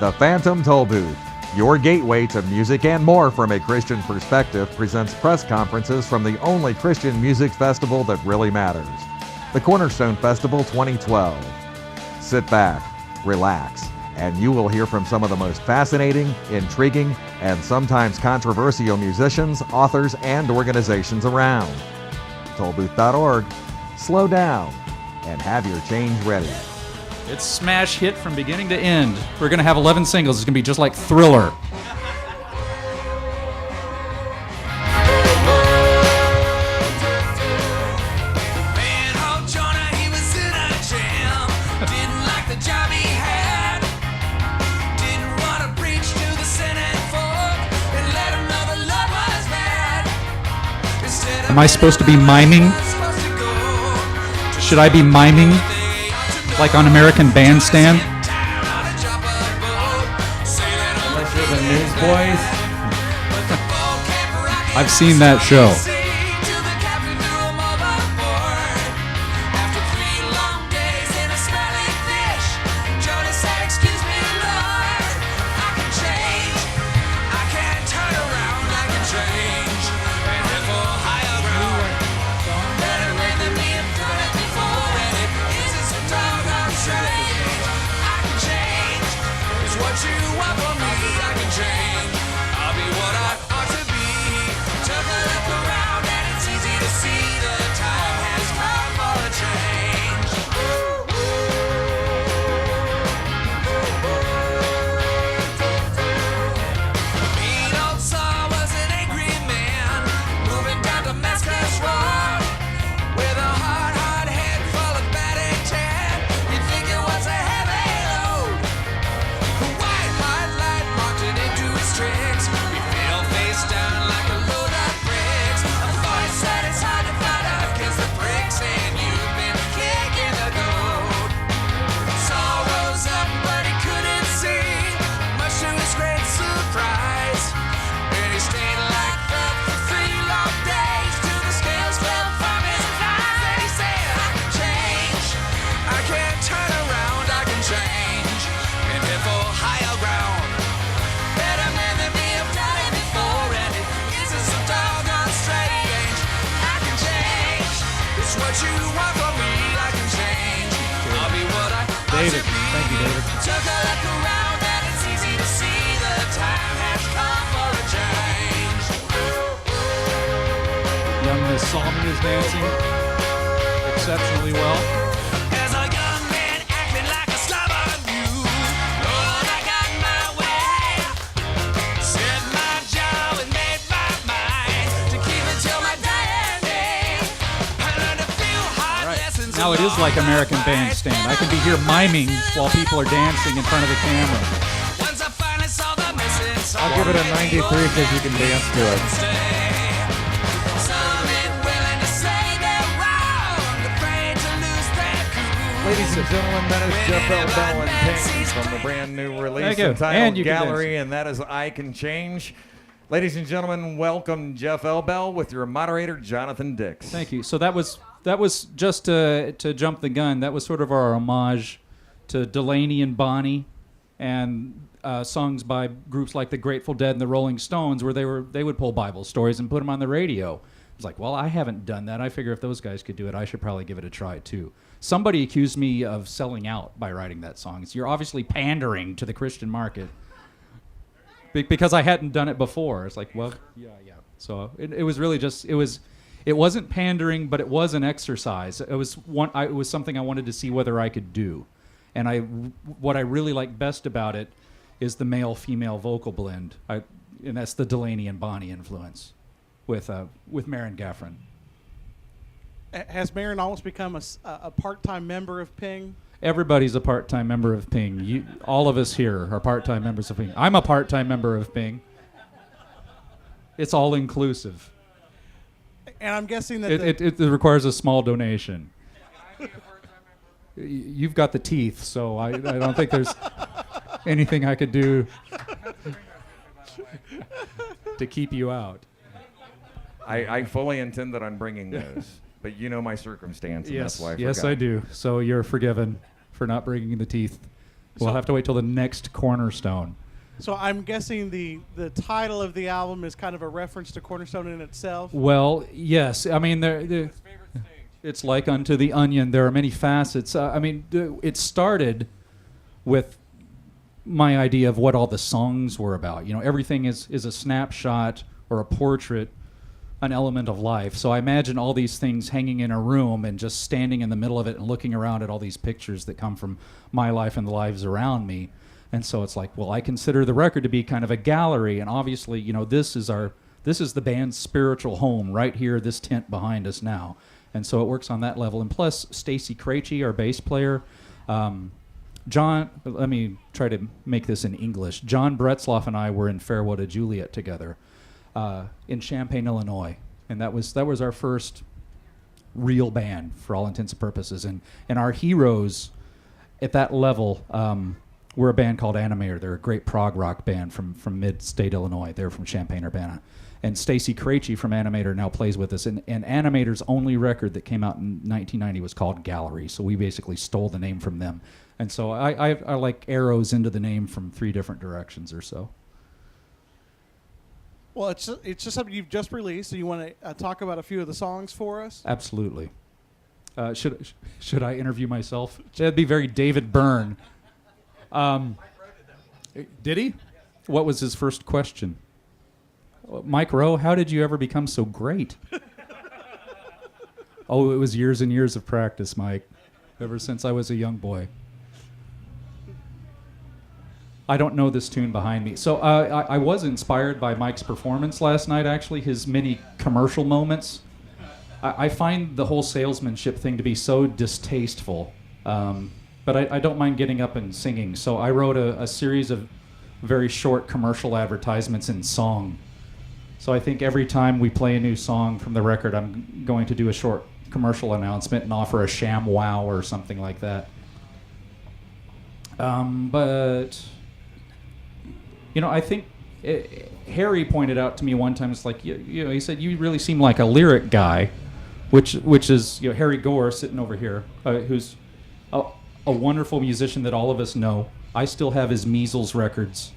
The Phantom Toll Booth, your gateway to music and more from a Christian perspective, presents press conferences from the only Christian music festival that really matters, the Cornerstone Festival 2012. Sit back, relax, and you will hear from some of the most fascinating, intriguing, and sometimes controversial musicians, authors, and organizations around. Tollbooth.org. Slow down and have your change ready. It's smash hit from beginning to end. We're going to have 11 singles. It's going to be just like Thriller. Am I supposed to be miming? Should I be miming? Like on American Bandstand? Unless you're the Newsboys. I've seen that show. David. Thank you, David. Took a look around and it's easy to see the time has come for a change. Young Miss Solomon is dancing exceptionally well. As a young man acting like a stubborn you, Lord, I got my way. Set my jaw and made my mind to keep it till my dying day. I learned a few hard lessons. Now it is like American Bandstand. I can be here miming while people are dancing in front of the camera. I'll give it a 93 because you can dance to it. Ladies and gentlemen, that is Jeff Elbel and Ping from the brand new release entitled Gallery, and that is I Can Change. Ladies and gentlemen, welcome Jeff Elbel with your moderator, Jonathan Dix. Thank you. So that was just to jump the gun. That was sort of our homage to Delaney and Bonnie, and songs by groups like the Grateful Dead and the Rolling Stones, where they would pull Bible stories and put them on the radio. It's like, well, I haven't done that. I figure if those guys could do it, I should probably give it a try too. Somebody accused me of selling out by writing that song. You're obviously pandering to the Christian market because I hadn't done it before. It's like, well, yeah. So it was really just it wasn't pandering, but it was an exercise. It was something I wanted to see whether I could do. And what I really like best about it is the male-female vocal blend. And that's the Delaney and Bonnie influence with Maren Gaffron. Has Maren almost become a part-time member of Ping? Everybody's a part-time member of Ping. All of us here are part-time members of Ping. I'm a part-time member of Ping. It's all inclusive. And I'm guessing that it requires a small donation. You've got the teeth, so I don't think there's anything I could do to keep you out. I fully intended on bringing those, but you know my circumstance, and Yes, that's why I yes, forgot. I do. So you're forgiven for not bringing the teeth We'll have to wait till the next Cornerstone. So I'm guessing the title of the album is kind of a reference to Cornerstone in itself. Well, yes. I mean, it's like unto the onion. There are many facets. It started with my idea of what all the songs were about. Everything is a snapshot or a portrait, an element of life. So I imagine all these things hanging in a room and just standing in the middle of it and looking around at all these pictures that come from my life and the lives around me. And so it's like, well, I consider the record to be kind of a gallery, and obviously, this is the band's spiritual home right here, this tent behind us now. And so it works on that level. And plus, Stacy Krejci, our bass player, John, let me try to make this in English. John Bretzloff and I were in Farewell to Juliet together in Champaign, Illinois. And that was our first real band for all intents and purposes. And our heroes at that level were a band called Animator. They're a great prog rock band from mid-state Illinois. They're from Champaign-Urbana. And Stacy Krejci from Animator now plays with us. And Animator's only record that came out in 1990 was called Gallery. So we basically stole the name from them. And so I like arrows into the name from 3 different directions or so. Well, it's just something you've just released. So you want to talk about a few of the songs for us? Absolutely. Should I interview myself? That'd be very David Byrne. Did he? What was his first question? Mike Rowe, how did you ever become so great? Oh, it was years and years of practice, Mike, ever since I was a young boy. I don't know this tune behind me. So I was inspired by Mike's performance last night, actually, his many commercial moments. I find the whole salesmanship thing to be so distasteful, but I don't mind getting up and singing. So I wrote a series of very short commercial advertisements in song. So I think every time we play a new song from the record, I'm going to do a short commercial announcement and offer a sham wow or something like that. But, I think Harry pointed out to me one time, it's like, he said, you really seem like a lyric guy, which is, Harry Gore sitting over here, who's a wonderful musician that all of us know. I still have his Measles records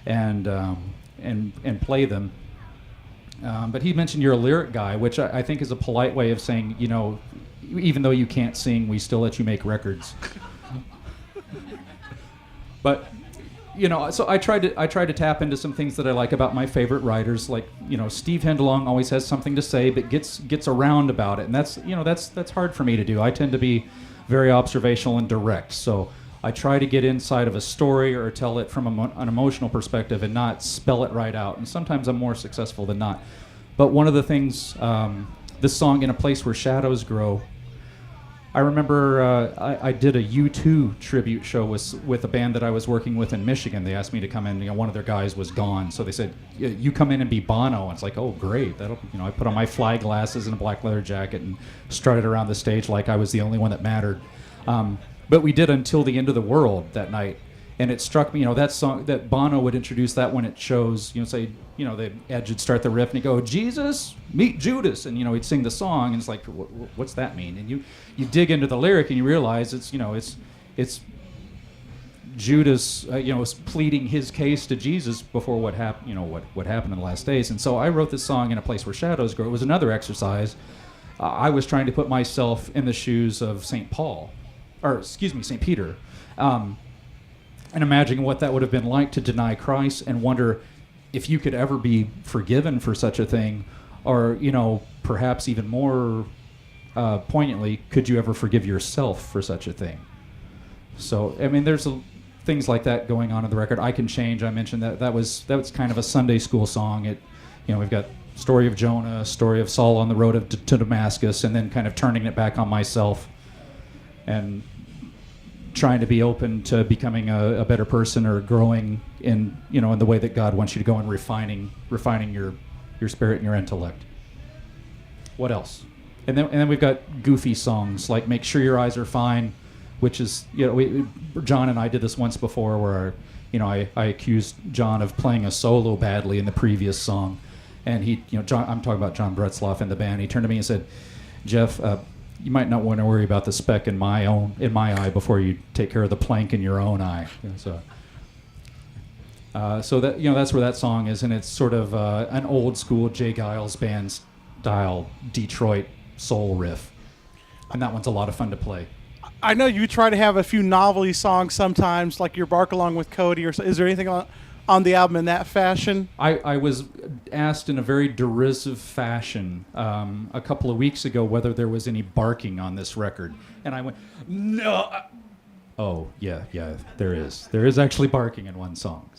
and play them. But he mentioned you're a lyric guy, which I think is a polite way of saying, even though you can't sing, we still let you make records. But, so I tried to tap into some things that I like about my favorite writers. Like, Steve Hindalong always has something to say, but gets around about it, and that's hard for me to do. I tend to be very observational and direct. So I try to get inside of a story or tell it from an emotional perspective and not spell it right out. And sometimes I'm more successful than not. But one of the things, this song, In a Place Where Shadows Grow, I remember I did a U2 tribute show with a band that I was working with in Michigan. They asked me to come in. One of their guys was gone. So they said, you come in and be Bono. And it's like, oh, great. I put on my fly glasses and a black leather jacket and strutted around the stage like I was the only one that mattered. But we did Until the End of the World that night, and it struck me, that song, that Bono would introduce that when it shows, the Edge would start the riff, and he'd go, Jesus, meet Judas, and, he'd sing the song, and it's like, what's that mean? And you dig into the lyric, and you realize it's Judas, pleading his case to Jesus before what happened, what happened in the last days. And so I wrote this song, In a Place Where Shadows Grow. It was another exercise. I was trying to put myself in the shoes of St. Peter, and imagining what that would have been like to deny Christ and wonder if you could ever be forgiven for such a thing, or, perhaps even more poignantly, could you ever forgive yourself for such a thing? So, there's things like that going on in the record. I Can Change, I mentioned that was kind of a Sunday school song. We've got story of Jonah, story of Saul on the road to Damascus, and then kind of turning it back on myself and trying to be open to becoming a better person or growing in the way that God wants you to go, and refining your spirit and your intellect. What else? And then we've got goofy songs like Make Sure Your Eyes Are Fine, which is, John and I did this once before where I accused John of playing a solo badly in the previous song, and he, I'm talking about John Bretzloff and the band. He turned to me and said, Jeff, you might not want to worry about the speck in my eye before you take care of the plank in your own eye. So that that's where that song is, and it's sort of an old school Jay Giles band style Detroit soul riff, and that one's a lot of fun to play. I know you try to have a few novelty songs sometimes, like your Bark Along with Cody, or is there anything on the album in that fashion? I was asked in a very derisive fashion a couple of weeks ago whether there was any barking on this record, and I went, no. Oh yeah, there is. There is actually barking in one song.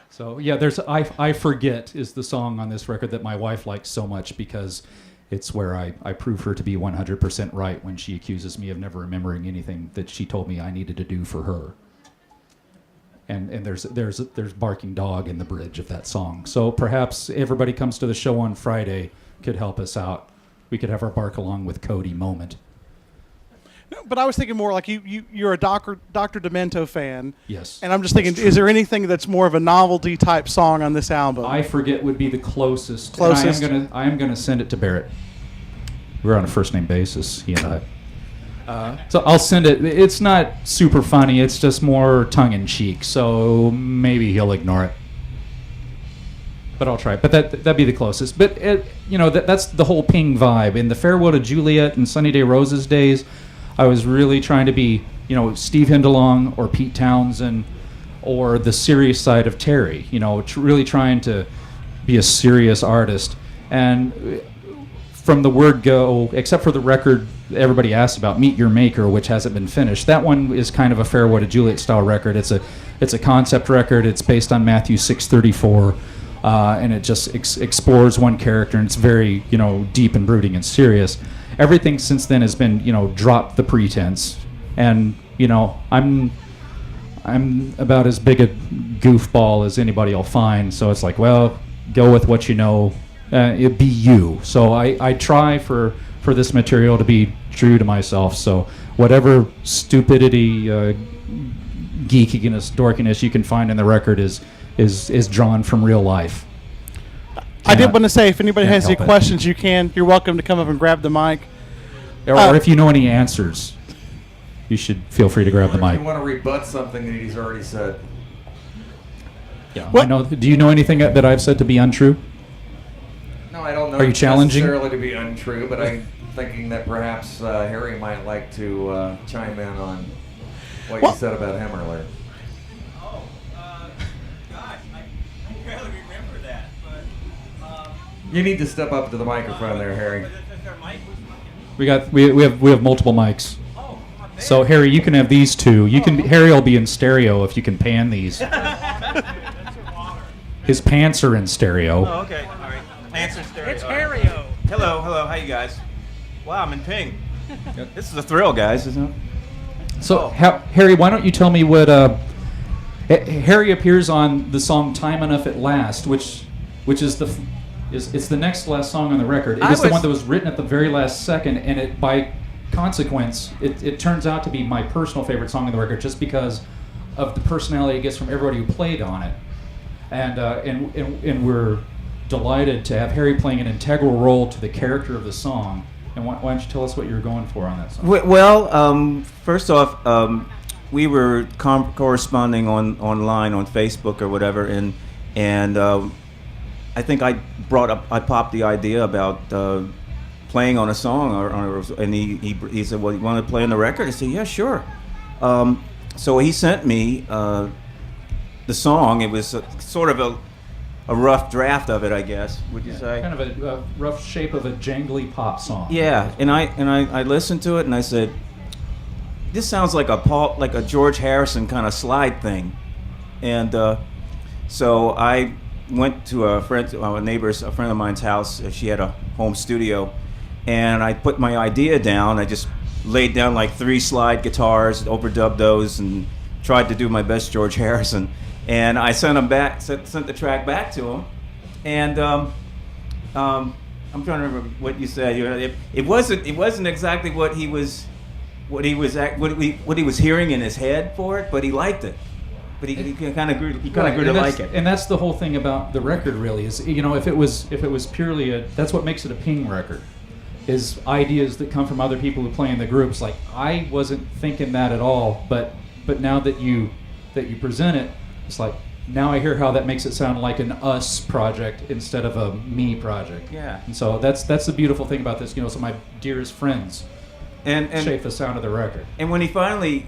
So yeah, there's I Forget is the song on this record that my wife likes so much because it's where I prove her to be 100% right when she accuses me of never remembering anything that she told me I needed to do for her. And there's barking dog in the bridge of that song. So perhaps everybody comes to the show on Friday could help us out. We could have our Bark Along with Cody moment. No, but I was thinking more like you're a Dr. Demento fan. Yes. And I'm just thinking, is there anything that's more of a novelty type song on this album? I Forget would be the closest. And I am gonna send it to Barrett. We're on a first name basis, he and I. So I'll send it. It's not super funny. It's just more tongue in cheek. So maybe he'll ignore it. But I'll try it. But that'd be the closest. But that's the whole Ping vibe. In the Farewell to Juliet and Sunny Day Roses days, I was really trying to be, Steve Hindalong or Pete Townsend or the serious side of Terry, really trying to be a serious artist. And from the word go, except for the record everybody asks about, Meet Your Maker, which hasn't been finished, that one is kind of a Farewell to Juliet style record. It's a concept record. It's based on Matthew 6:34, and it just explores one character, and it's very, deep and brooding and serious. Everything since then has been, drop the pretense, and I'm about as big a goofball as anybody will find. So it's like, well, go with what you know. It be you. So I try for this material to be true to myself. So whatever stupidity, geekiness, dorkiness you can find in the record is drawn from real life. I did want to say, if anybody has any questions, you're welcome to come up and grab the mic. Or if you know any answers, you should feel free to grab the mic. If you want to rebut something that he's already said. Yeah. Do you know anything that I've said to be untrue? No, I don't know. Are you challenging? Necessarily to be untrue, but I'm thinking that perhaps Harry might like to chime in on what you said about him earlier. You need to step up to the microphone there, Harry. We have multiple mics. So Harry, you can have these two. Harry will be in stereo if you can pan these. His pants are in stereo. Oh, okay. All right. Pants are in stereo. It's Harry-o. Hello. How you guys? Wow, I'm in ping. This is a thrill, guys, isn't it? So Harry, why don't you tell me what Harry appears on the song "Time Enough at Last," which is it's the next to last song on the record. It is the one that was written at the very last second, and it by consequence it turns out to be my personal favorite song on the record, just because of the personality it gets from everybody who played on it, and we're delighted to have Harry playing an integral role to the character of the song. And why don't you tell us what you were going for on that song? Well, first off, we were corresponding online on Facebook or whatever, and I think I popped the idea about playing on a song, and he said, "Well, you want to play on the record?" I said, "Yeah, sure." So he sent me the song. It was sort of a rough draft of it, I guess. Would you say? Kind of a rough shape of a jangly pop song. Yeah, and I listened to it and I said, "This sounds like a George Harrison kind of slide thing," and so I went to a friend of mine's house. She had a home studio, and I put my idea down. I just laid down like 3 slide guitars, overdubbed those, and tried to do my best George Harrison. And I sent the track back to him, and I'm trying to remember what you said. It wasn't exactly what he was hearing in his head for it, but he liked it. But he kind of grew to like it. And that's the whole thing about the record, really, is if it was purely that's what makes it a Ping record. is ideas that come from other people who play in the groups. Like, I wasn't thinking that at all, but now that you present it, it's like, now I hear how that makes it sound like an us project instead of a me project. Yeah. And so that's the beautiful thing about this. So my dearest friends and shape the sound of the record. And when he finally,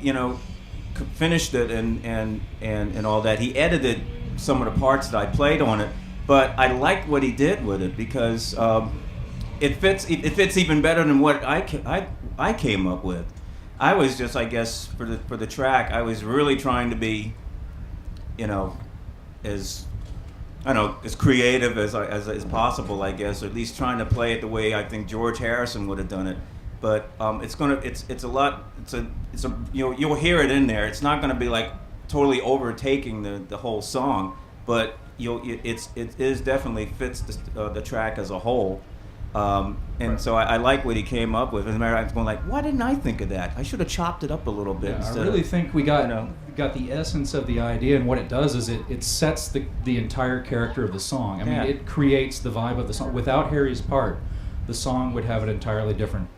finished it and all that, he edited some of the parts that I played on it. But I liked what he did with it because it fits even better than what I came up with. I was just, I guess, for the track, I was really trying to be, as creative as possible, I guess, or at least trying to play it the way I think George Harrison would have done it. But you'll hear it in there. It's not gonna be like totally overtaking the whole song, but it is definitely fits the track as a whole. And so I like what he came up with. As a matter of fact, I was going like, why didn't I think of that? I should have chopped it up a little bit. Yeah, I really think we got the essence of the idea, and what it does is it sets the entire character of the song. I mean, it creates the vibe of the song. Without Harry's part, the song would have an entirely different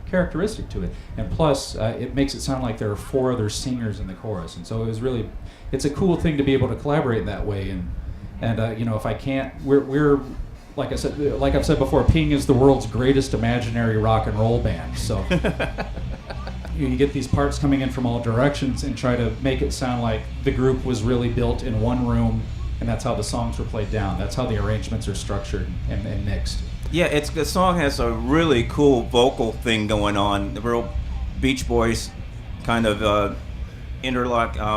characteristic to it. And plus, it makes it sound like there are 4 other singers in the chorus. And so it's a cool thing to be able to collaborate that way. And if I can't, we're like I've said before, Ping is the world's greatest imaginary rock and roll band. So you get these parts coming in from all directions and try to make it sound like the group was really built in one room, and that's how the songs were played down. That's how the arrangements are structured and mixed. Yeah, the song has a really cool vocal thing going on. The real Beach Boys kind of interloping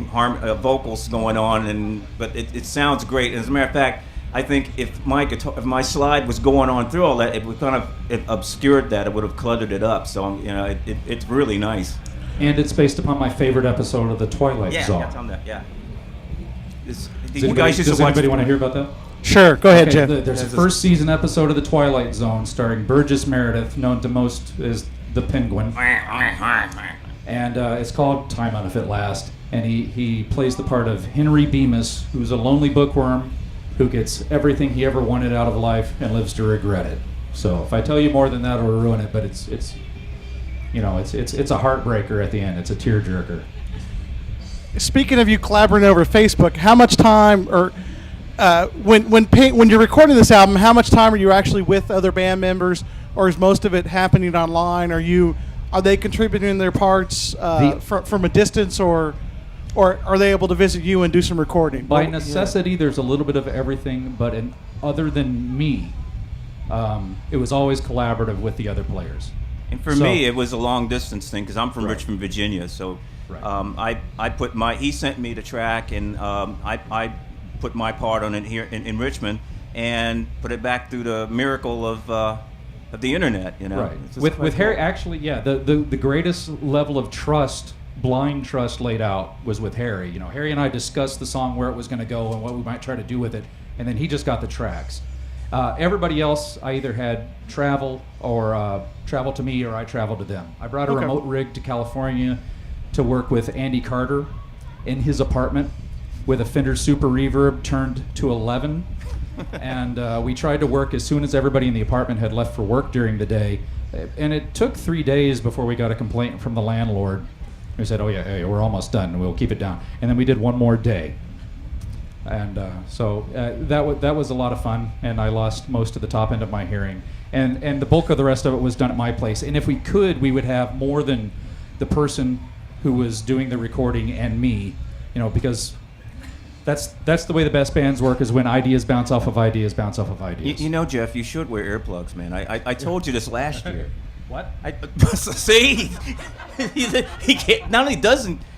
vocals going on, but it sounds great. As a matter of fact, I think if my slide was going on through all that, it obscured that. It would have cluttered it up. So it's really nice. And it's based upon my favorite episode of The Twilight Zone. Yeah, tell them that. Yeah. Does anybody want to hear about that? Sure, go ahead, Jeff. There's a first season episode of The Twilight Zone starring Burgess Meredith, known to most as the Penguin. And it's called Time On If It Lasts. And he plays the part of Henry Bemis, who's a lonely bookworm who gets everything he ever wanted out of life and lives to regret it. So if I tell you more than that, it'll ruin it. But it's a heartbreaker at the end. It's a tearjerker. Speaking of you collaborating over Facebook, how much time, or when you're recording this album, how much time are you actually with other band members, or is most of it happening online? Are they contributing their parts from a distance, or are they able to visit you and do some recording? By necessity, there's a little bit of everything, but other than me, it was always collaborative with the other players. And for me, it was a long distance thing because I'm from Richmond, Virginia. So he sent me the track, and I put my part on it here in Richmond and put it back through the miracle of the internet. Right. With Harry, actually, the greatest level of trust, blind trust, laid out was with Harry. Harry and I discussed the song, where it was going to go and what we might try to do with it, and then he just got the tracks. Everybody else, I either had travel to me, or I traveled to them. I brought a remote rig to California to work with Andy Carter in his apartment with a Fender Super Reverb turned to 11. And we tried to work as soon as everybody in the apartment had left for work during the day. And it took 3 days before we got a complaint from the landlord. We said, we're almost done. We'll keep it down. And then we did one more day. And so that was a lot of fun, and I lost most of the top end of my hearing. And the bulk of the rest of it was done at my place. And if we could, we would have more than the person who was doing the recording and me, because that's the way the best bands work, is when ideas bounce off of ideas. Jeff, you should wear earplugs, man. I told you this last year. What? See, he can't. Not only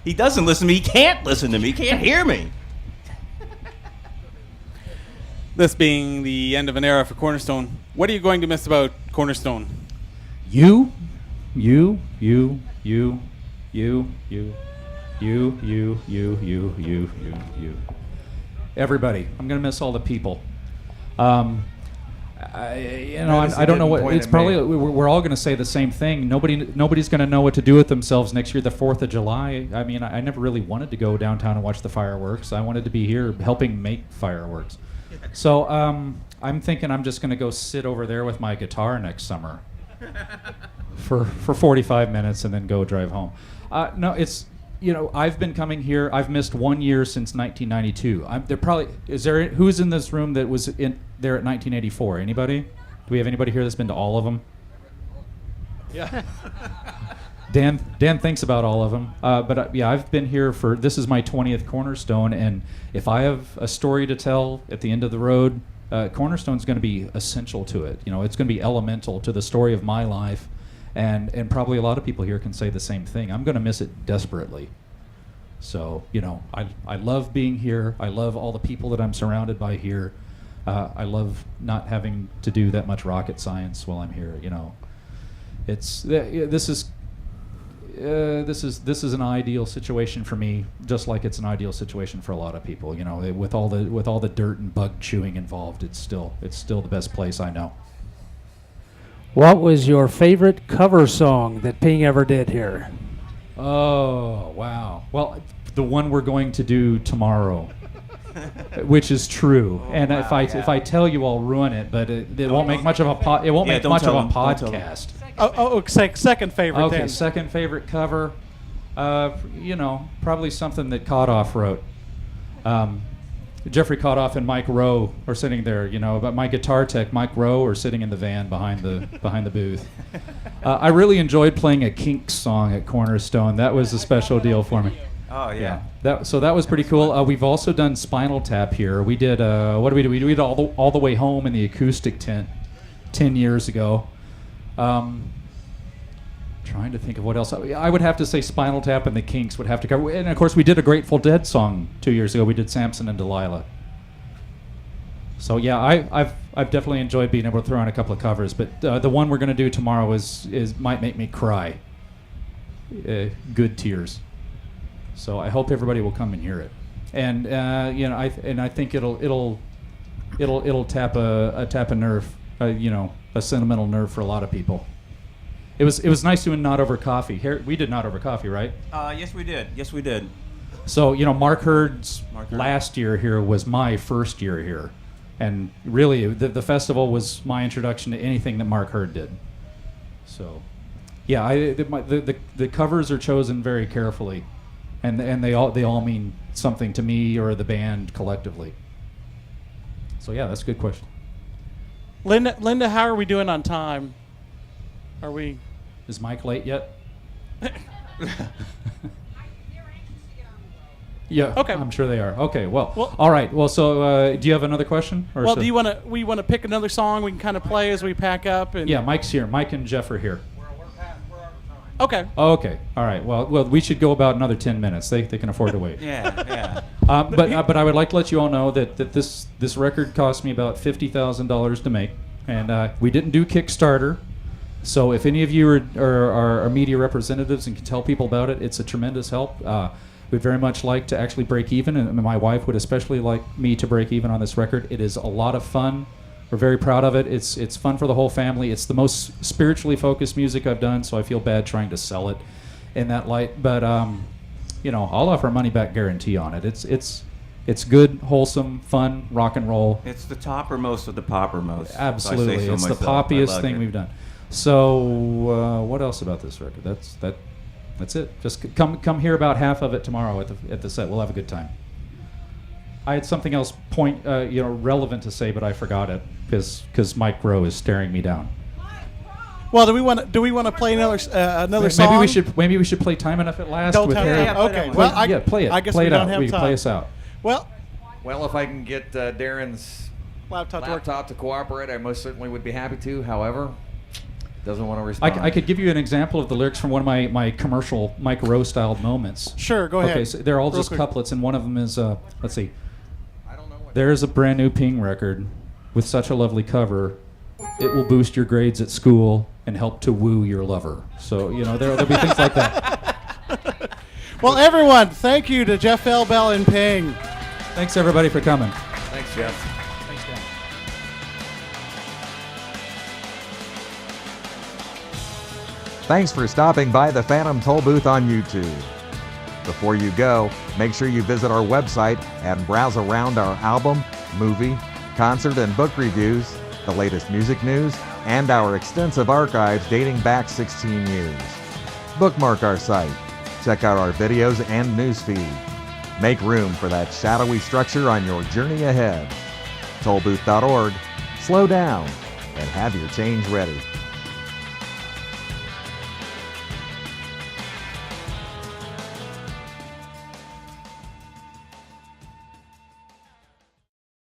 he doesn't listen to me, he can't listen to me. He can't hear me. This being the end of an era for Cornerstone, what are you going to miss about Cornerstone? You. Everybody. I'm gonna miss all the people. I don't know what it's probably. We're all going to say the same thing. Nobody's going to know what to do with themselves next year, the 4th of July. I mean, I never really wanted to go downtown and watch the fireworks. I wanted to be here helping make fireworks. So I'm thinking I'm just going to go sit over there with my guitar next summer for 45 minutes and then go drive home. No, it's, I've been coming here. I've missed 1 year since 1992. Who's in this room that was in there at 1984? Anybody? Do we have anybody here that's been to all of them? Yeah. Dan thinks about all of them. But I've been here this is my 20th Cornerstone, and if I have a story to tell at the end of the road, Cornerstone's going to be essential to it. It's going to be elemental to the story of my life, and probably a lot of people here can say the same thing. I'm going to miss it desperately. So, I love being here. I love all the people that I'm surrounded by here. I love not having to do that much rocket science while I'm here. This is an ideal situation for me, just like it's an ideal situation for a lot of people. With all the dirt and bug chewing involved, it's still the best place I know. What was your favorite cover song that Ping ever did here? Oh, wow. Well, the one we're going to do tomorrow, which is true. And if I tell you, I'll ruin it. But it won't make much of a podcast. Second favorite. Okay, then. second favorite cover. Probably something that Kodoff wrote. Jeffrey Kodoff and Mike Rowe are sitting there. But my guitar tech, Mike Rowe, are sitting in the van behind the booth. I really enjoyed playing a Kinks song at Cornerstone. That was a special deal for me. Oh yeah. That was pretty cool. We've also done Spinal Tap here. We did what did we do? We did all the way home in the acoustic tent 10 years ago. Trying to think of what else. I would have to say Spinal Tap and the Kinks would have to cover. And of course, we did a Grateful Dead song 2 years ago. We did Samson and Delilah. So yeah, I've definitely enjoyed being able to throw in a couple of covers. But the one we're going to do tomorrow is might make me cry. Good tears. So I hope everybody will come and hear it. And I think it'll tap a nerve. A sentimental nerve for a lot of people. It was nice doing Not Over Coffee. Here, we did Not Over Coffee, right? Yes, we did. So, Mark Hurd's last year here was my first year here. And really, the festival was my introduction to anything that Mark Hurd did. So, yeah, the covers are chosen very carefully. And they all mean something to me or the band collectively. So, yeah, that's a good question. Linda, how are we doing on time? Are we? Is Mike late yet? Yeah. Okay. I'm sure they are. Okay. Well all right. Well, so do you have another question? Or do you want to? We want to pick another song we can kind of play as we pack up. And yeah, Mike's here. Mike and Jeff are here. We're out of time. Okay. Okay. All right. Well, we should go about another 10 minutes. They can afford to wait. Yeah. But I would like to let you all know that this record cost me about $50,000 to make, and we didn't do Kickstarter. So if any of you are media representatives and can tell people about it, it's a tremendous help. We'd very much like to actually break even, and my wife would especially like me to break even on this record. It is a lot of fun. We're very proud of it. It's fun for the whole family. It's the most spiritually focused music I've done, so I feel bad trying to sell it in that light. But I'll offer a money back guarantee on it. It's good, wholesome, fun rock and roll. It's the toppermost of the poppermost. Absolutely, if I say so it's myself. the poppiest like thing it. we've done. So what else about this record? That's it. Just come hear about half of it tomorrow at the set. We'll have a good time. I had something else relevant to say, but I forgot it because Mike Rowe is staring me down. Well, do we want to play another song? Maybe we should play Time Enough at Last Don't with tell Harry. me. Okay. Well, play it. I guess play we it don't out. have We time. play us out. Well, if I can get Darren's laptop to cooperate, I most certainly would be happy to. However, doesn't want to respond. I could give you an example of the lyrics from one of my commercial Mike Rowe styled moments. Sure, go ahead. Okay, so they're all Real just quick. couplets, and one of them is let's see. I don't know what. There's a brand new Ping record with such a lovely cover. It will boost your grades at school and help to woo your lover. So there'll be things like that. Well, everyone, thank you to Jeff Elbel and Ping. Thanks everybody for coming. Thanks, Jeff. Thanks, Dan. Thanks for stopping by the Phantom Toll Booth on YouTube. Before you go, make sure you visit our website and browse around our album, movie, concert and book reviews, the latest music news, and our extensive archives dating back 16 years. Bookmark our site. Check out our videos and news feed. Make room for that shadowy structure on your journey ahead. Tollbooth.org. Slow down and have your change ready.